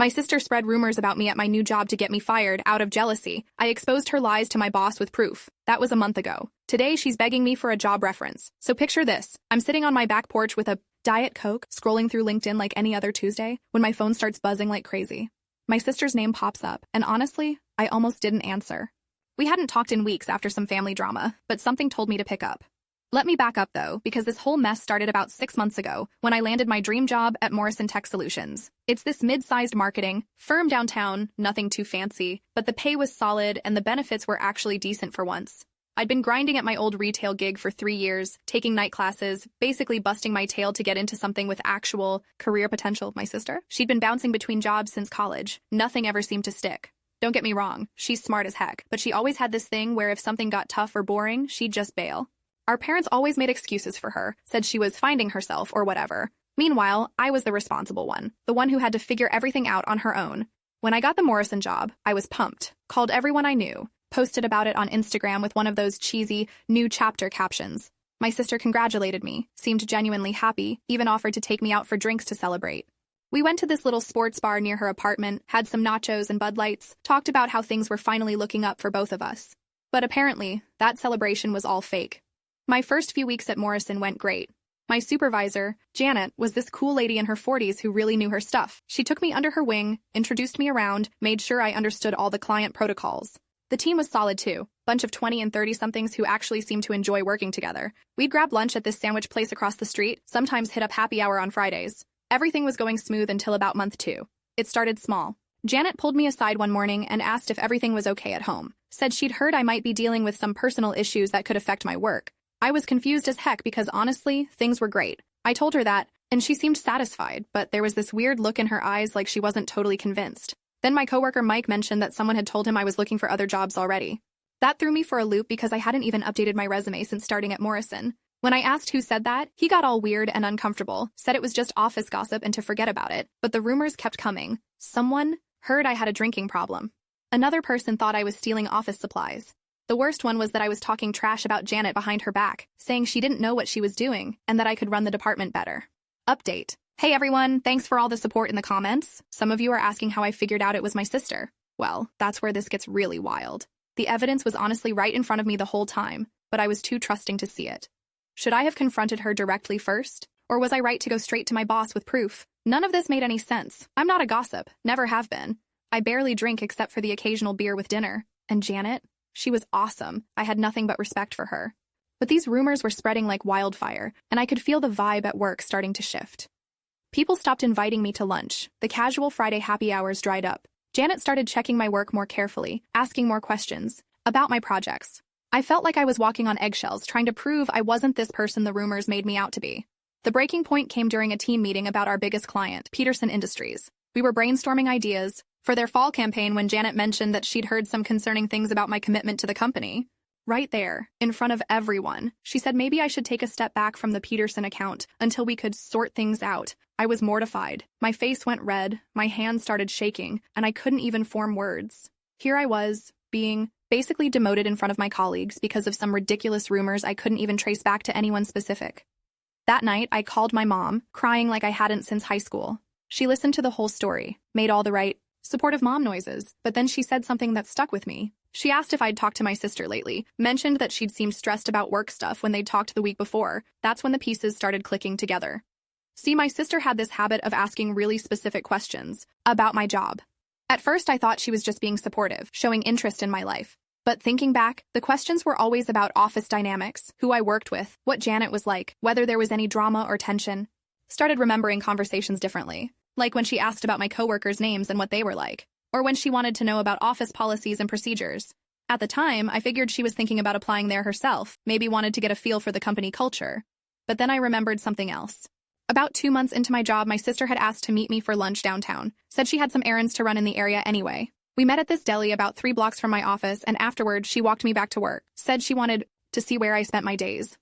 My sister spread rumors about me at my new job to get me fired out of jealousy. I exposed her lies to my boss with proof. That was a month ago. Today, she's begging me for a job reference. So picture this. I'm sitting on my back porch with a Diet Coke, scrolling through LinkedIn like any other Tuesday, when my phone starts buzzing like crazy. My sister's name pops up, and honestly, I almost didn't answer. We hadn't talked in weeks after some family drama, but something told me to pick up. Let me back up, though, because this whole mess started about 6 months ago when I landed my dream job at Morrison Tech Solutions. It's this mid-sized marketing firm downtown, nothing too fancy, but the pay was solid and the benefits were actually decent for once. I'd been grinding at my old retail gig for 3 years, taking night classes, basically busting my tail to get into something with actual career potential. My sister? She'd been bouncing between jobs since college. Nothing ever seemed to stick. Don't get me wrong, she's smart as heck, but she always had this thing where if something got tough or boring, she'd just bail. Our parents always made excuses for her, said she was finding herself or whatever. Meanwhile, I was the responsible one, the one who had to figure everything out on her own. When I got the Morrison job, I was pumped, called everyone I knew, posted about it on Instagram with one of those cheesy, new chapter captions. My sister congratulated me, seemed genuinely happy, even offered to take me out for drinks to celebrate. We went to this little sports bar near her apartment, had some nachos and Bud Lights, talked about how things were finally looking up for both of us. But apparently, that celebration was all fake. My first few weeks at Morrison went great. My supervisor, Janet, was this cool lady in her 40s who really knew her stuff. She took me under her wing, introduced me around, made sure I understood all the client protocols. The team was solid too, bunch of 20 and 30-somethings who actually seemed to enjoy working together. We'd grab lunch at this sandwich place across the street, sometimes hit up happy hour on Fridays. Everything was going smooth until about month 2. It started small. Janet pulled me aside one morning and asked if everything was okay at home. Said she'd heard I might be dealing with some personal issues that could affect my work. I was confused as heck because honestly, things were great. I told her that, and she seemed satisfied, but there was this weird look in her eyes like she wasn't totally convinced. Then my coworker Mike mentioned that someone had told him I was looking for other jobs already. That threw me for a loop because I hadn't even updated my resume since starting at Morrison. When I asked who said that, he got all weird and uncomfortable, said it was just office gossip and to forget about it, but the rumors kept coming. Someone heard I had a drinking problem. Another person thought I was stealing office supplies. The worst one was that I was talking trash about Janet behind her back, saying she didn't know what she was doing and that I could run the department better. Update. Hey everyone, thanks for all the support in the comments. Some of you are asking how I figured out it was my sister. Well, that's where this gets really wild. The evidence was honestly right in front of me the whole time, but I was too trusting to see it. Should I have confronted her directly first? Or was I right to go straight to my boss with proof? None of this made any sense. I'm not a gossip, never have been. I barely drink except for the occasional beer with dinner. And Janet? She was awesome. I had nothing but respect for her. But these rumors were spreading like wildfire, and I could feel the vibe at work starting to shift. People stopped inviting me to lunch. The casual Friday happy hours dried up. Janet started checking my work more carefully, asking more questions about my projects. I felt like I was walking on eggshells, trying to prove I wasn't this person the rumors made me out to be. The breaking point came during a team meeting about our biggest client, Peterson Industries. We were brainstorming ideas for their fall campaign when Janet mentioned that she'd heard some concerning things about my commitment to the company. Right there, in front of everyone, she said maybe I should take a step back from the Peterson account until we could sort things out. I was mortified. My face went red, my hands started shaking, and I couldn't even form words. Here I was, being basically demoted in front of my colleagues because of some ridiculous rumors I couldn't even trace back to anyone specific. That night, I called my mom, crying like I hadn't since high school. She listened to the whole story, made all the right, supportive mom noises, but then she said something that stuck with me. She asked if I'd talked to my sister lately, mentioned that she'd seemed stressed about work stuff when they'd talked the week before. That's when the pieces started clicking together. See, my sister had this habit of asking really specific questions about my job. At first, I thought she was just being supportive, showing interest in my life. But thinking back, the questions were always about office dynamics, who I worked with, what Janet was like, whether there was any drama or tension. Started remembering conversations differently, like when she asked about my coworkers' names and what they were like, or when she wanted to know about office policies and procedures. At the time, I figured she was thinking about applying there herself, maybe wanted to get a feel for the company culture. But then I remembered something else. About 2 months into my job, my sister had asked to meet me for lunch downtown, said she had some errands to run in the area anyway. We met at this deli about 3 blocks from my office, and afterward, she walked me back to work, said she wanted to see where I spent my days.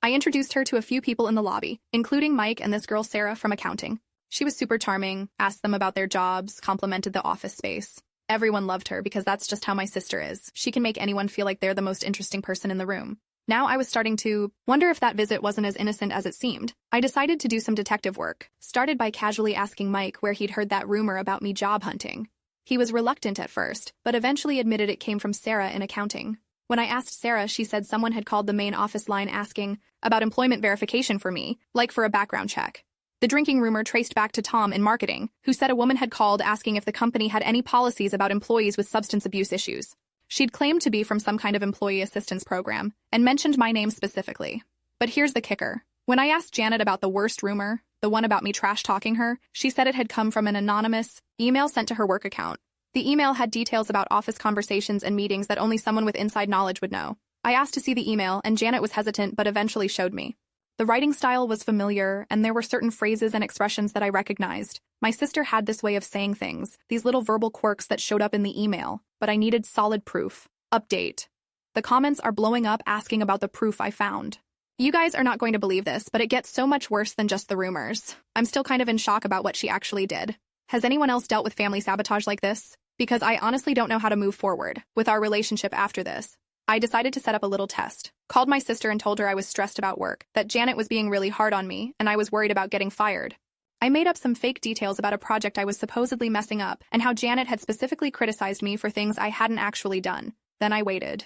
I introduced her to a few people in the lobby, including Mike and this girl Sarah from accounting. She was super charming, asked them about their jobs, complimented the office space. Everyone loved her because that's just how my sister is. She can make anyone feel like they're the most interesting person in the room. Now I was starting to wonder if that visit wasn't as innocent as it seemed. I decided to do some detective work, started by casually asking Mike where he'd heard that rumor about me job hunting. He was reluctant at first, but eventually admitted it came from Sarah in accounting. When I asked Sarah, she said someone had called the main office line asking about employment verification for me, like for a background check. The drinking rumor traced back to Tom in marketing, who said a woman had called asking if the company had any policies about employees with substance abuse issues. She'd claimed to be from some kind of employee assistance program, and mentioned my name specifically. But here's the kicker. When I asked Janet about the worst rumor, the one about me trash-talking her, she said it had come from an anonymous email sent to her work account. The email had details about office conversations and meetings that only someone with inside knowledge would know. I asked to see the email, and Janet was hesitant but eventually showed me. The writing style was familiar, and there were certain phrases and expressions that I recognized. My sister had this way of saying things, these little verbal quirks that showed up in the email, but I needed solid proof. Update. The comments are blowing up asking about the proof I found. You guys are not going to believe this, but it gets so much worse than just the rumors. I'm still kind of in shock about what she actually did. Has anyone else dealt with family sabotage like this? Because I honestly don't know how to move forward with our relationship after this. I decided to set up a little test. Called my sister and told her I was stressed about work, that Janet was being really hard on me, and I was worried about getting fired. I made up some fake details about a project I was supposedly messing up, and how Janet had specifically criticized me for things I hadn't actually done. Then I waited.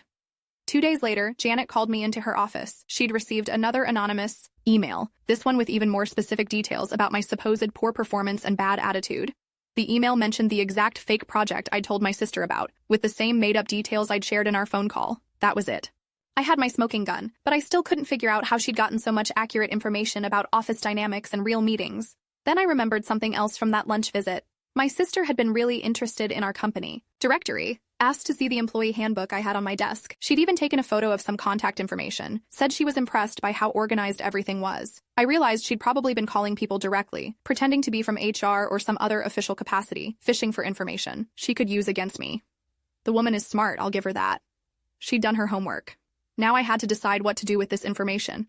2 days later, Janet called me into her office. She'd received another anonymous email, this one with even more specific details about my supposed poor performance and bad attitude. The email mentioned the exact fake project I'd told my sister about, with the same made-up details I'd shared in our phone call. That was it. I had my smoking gun, but I still couldn't figure out how she'd gotten so much accurate information about office dynamics and real meetings. Then I remembered something else from that lunch visit. My sister had been really interested in our company directory, asked to see the employee handbook I had on my desk. She'd even taken a photo of some contact information, said she was impressed by how organized everything was. I realized she'd probably been calling people directly, pretending to be from HR or some other official capacity, fishing for information she could use against me. The woman is smart, I'll give her that. She'd done her homework. Now I had to decide what to do with this information.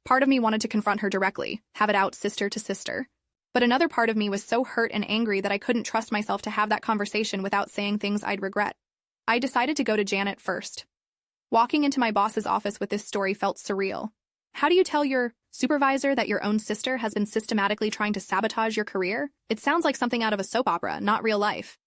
Part of me wanted to confront her directly, have it out sister to sister. But another part of me was so hurt and angry that I couldn't trust myself to have that conversation without saying things I'd regret. I decided to go to Janet first. Walking into my boss's office with this story felt surreal. How do you tell your supervisor that your own sister has been systematically trying to sabotage your career? It sounds like something out of a soap opera, not real life.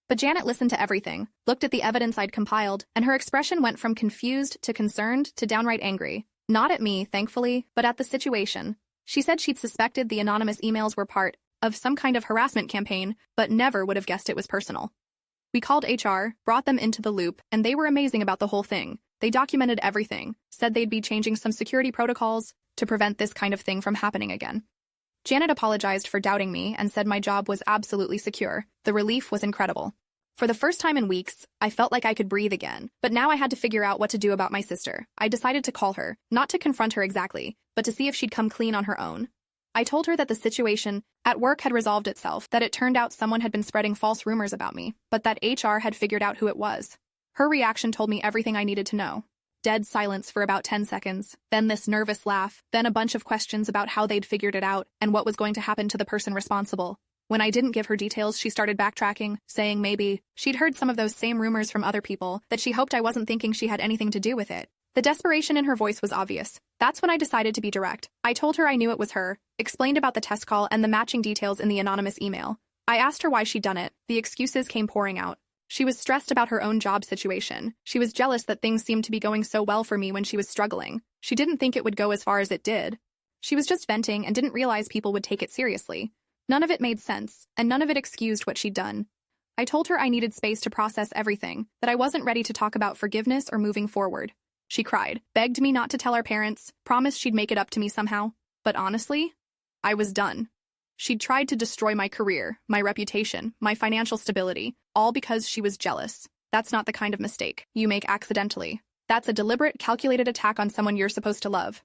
But Janet listened to everything, looked at the evidence I'd compiled, and her expression went from confused to concerned to downright angry. Not at me, thankfully, but at the situation. She said she'd suspected the anonymous emails were part of some kind of harassment campaign, but never would have guessed it was personal. We called HR, brought them into the loop, and they were amazing about the whole thing. They documented everything, said they'd be changing some security protocols to prevent this kind of thing from happening again. Janet apologized for doubting me and said my job was absolutely secure. The relief was incredible. For the first time in weeks, I felt like I could breathe again, but now I had to figure out what to do about my sister. I decided to call her, not to confront her exactly, but to see if she'd come clean on her own. I told her that the situation at work had resolved itself, that it turned out someone had been spreading false rumors about me, but that HR had figured out who it was. Her reaction told me everything I needed to know. Dead silence for about 10 seconds, then this nervous laugh, then a bunch of questions about how they'd figured it out and what was going to happen to the person responsible. When I didn't give her details, she started backtracking, saying maybe she'd heard some of those same rumors from other people, that she hoped I wasn't thinking she had anything to do with it. The desperation in her voice was obvious. That's when I decided to be direct. I told her I knew it was her, explained about the test call and the matching details in the anonymous email. I asked her why she'd done it. The excuses came pouring out. She was stressed about her own job situation. She was jealous that things seemed to be going so well for me when she was struggling. She didn't think it would go as far as it did. She was just venting and didn't realize people would take it seriously. None of it made sense, and none of it excused what she'd done. I told her I needed space to process everything, that I wasn't ready to talk about forgiveness or moving forward. She cried, begged me not to tell our parents, promised she'd make it up to me somehow. But honestly, I was done. She'd tried to destroy my career, my reputation, my financial stability, all because she was jealous. That's not the kind of mistake you make accidentally. That's a deliberate, calculated attack on someone you're supposed to love.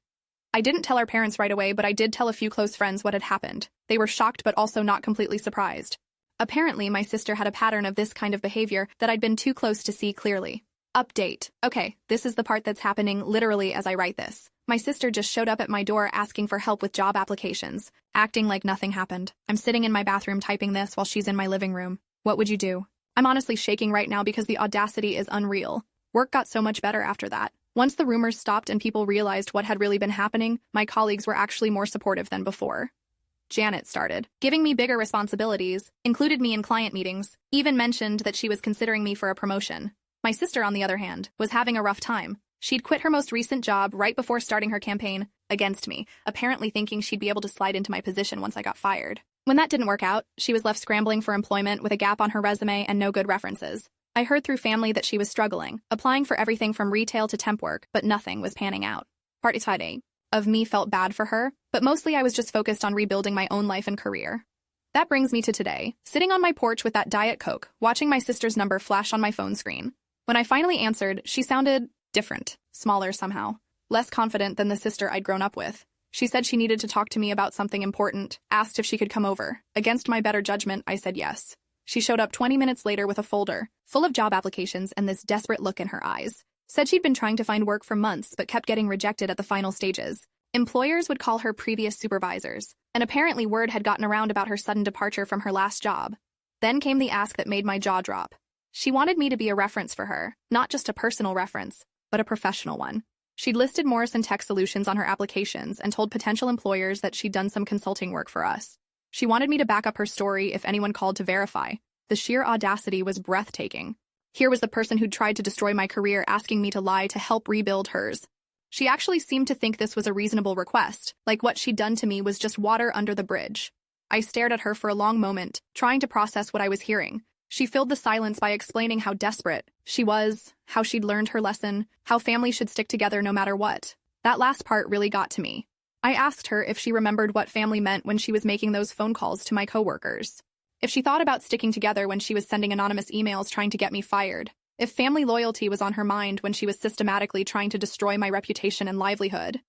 I didn't tell our parents right away, but I did tell a few close friends what had happened. They were shocked but also not completely surprised. Apparently, my sister had a pattern of this kind of behavior that I'd been too close to see clearly. Update. Okay, this is the part that's happening literally as I write this. My sister just showed up at my door asking for help with job applications, acting like nothing happened. I'm sitting in my bathroom typing this while she's in my living room. What would you do? I'm honestly shaking right now because the audacity is unreal. Work got so much better after that. Once the rumors stopped and people realized what had really been happening, my colleagues were actually more supportive than before. Janet started giving me bigger responsibilities, included me in client meetings, even mentioned that she was considering me for a promotion. My sister, on the other hand, was having a rough time. She'd quit her most recent job right before starting her campaign against me, apparently thinking she'd be able to slide into my position once I got fired. When that didn't work out, she was left scrambling for employment with a gap on her resume and no good references. I heard through family that she was struggling, applying for everything from retail to temp work, but nothing was panning out. Part of me felt bad for her, but mostly I was just focused on rebuilding my own life and career. That brings me to today, sitting on my porch with that Diet Coke, watching my sister's number flash on my phone screen. When I finally answered, she sounded different, smaller somehow, less confident than the sister I'd grown up with. She said she needed to talk to me about something important, asked if she could come over. Against my better judgment, I said yes. She showed up 20 minutes later with a folder full of job applications and this desperate look in her eyes. Said she'd been trying to find work for months but kept getting rejected at the final stages. Employers would call her previous supervisors, and apparently word had gotten around about her sudden departure from her last job. Then came the ask that made my jaw drop. She wanted me to be a reference for her, not just a personal reference, but a professional one. She'd listed Morrison Tech Solutions on her applications and told potential employers that she'd done some consulting work for us. She wanted me to back up her story if anyone called to verify. The sheer audacity was breathtaking. Here was the person who'd tried to destroy my career asking me to lie to help rebuild hers. She actually seemed to think this was a reasonable request, like what she'd done to me was just water under the bridge. I stared at her for a long moment, trying to process what I was hearing. She filled the silence by explaining how desperate she was, how she'd learned her lesson, how family should stick together no matter what. That last part really got to me. I asked her if she remembered what family meant when she was making those phone calls to my coworkers. If she thought about sticking together when she was sending anonymous emails trying to get me fired. If family loyalty was on her mind when she was systematically trying to destroy my reputation and livelihood.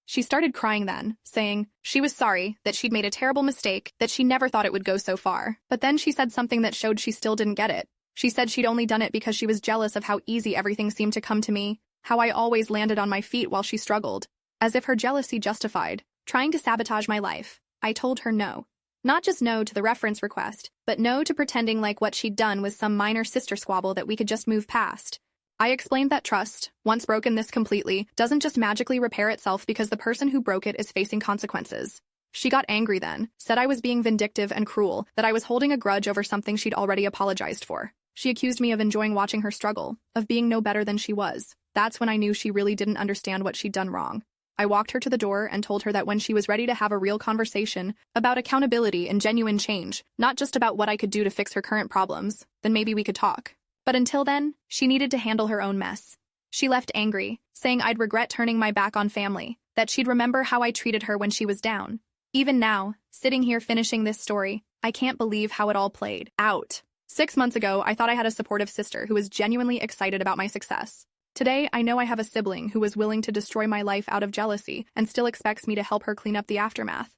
She started crying then, saying she was sorry, that she'd made a terrible mistake, that she never thought it would go so far. But then she said something that showed she still didn't get it. She said she'd only done it because she was jealous of how easy everything seemed to come to me, how I always landed on my feet while she struggled. As if her jealousy justified trying to sabotage my life. I told her no. Not just no to the reference request, but no to pretending like what she'd done was some minor sister squabble that we could just move past. I explained that trust, once broken this completely, doesn't just magically repair itself because the person who broke it is facing consequences. She got angry then, said I was being vindictive and cruel, that I was holding a grudge over something she'd already apologized for. She accused me of enjoying watching her struggle, of being no better than she was. That's when I knew she really didn't understand what she'd done wrong. I walked her to the door and told her that when she was ready to have a real conversation about accountability and genuine change, not just about what I could do to fix her current problems, then maybe we could talk. But until then, she needed to handle her own mess. She left angry, saying I'd regret turning my back on family, that she'd remember how I treated her when she was down. Even now, sitting here finishing this story, I can't believe how it all played out. 6 months ago, I thought I had a supportive sister who was genuinely excited about my success. Today, I know I have a sibling who was willing to destroy my life out of jealousy and still expects me to help her clean up the aftermath.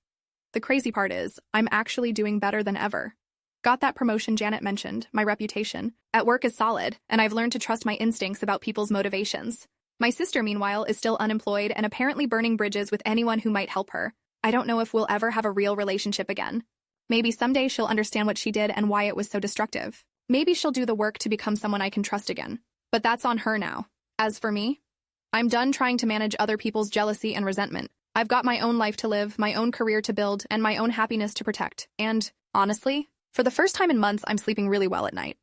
The crazy part is, I'm actually doing better than ever. Got that promotion Janet mentioned, my reputation at work is solid, and I've learned to trust my instincts about people's motivations. My sister, meanwhile, is still unemployed and apparently burning bridges with anyone who might help her. I don't know if we'll ever have a real relationship again. Maybe someday she'll understand what she did and why it was so destructive. Maybe she'll do the work to become someone I can trust again. But that's on her now. As for me, I'm done trying to manage other people's jealousy and resentment. I've got my own life to live, my own career to build, and my own happiness to protect. And, honestly, for the first time in months, I'm sleeping really well at night.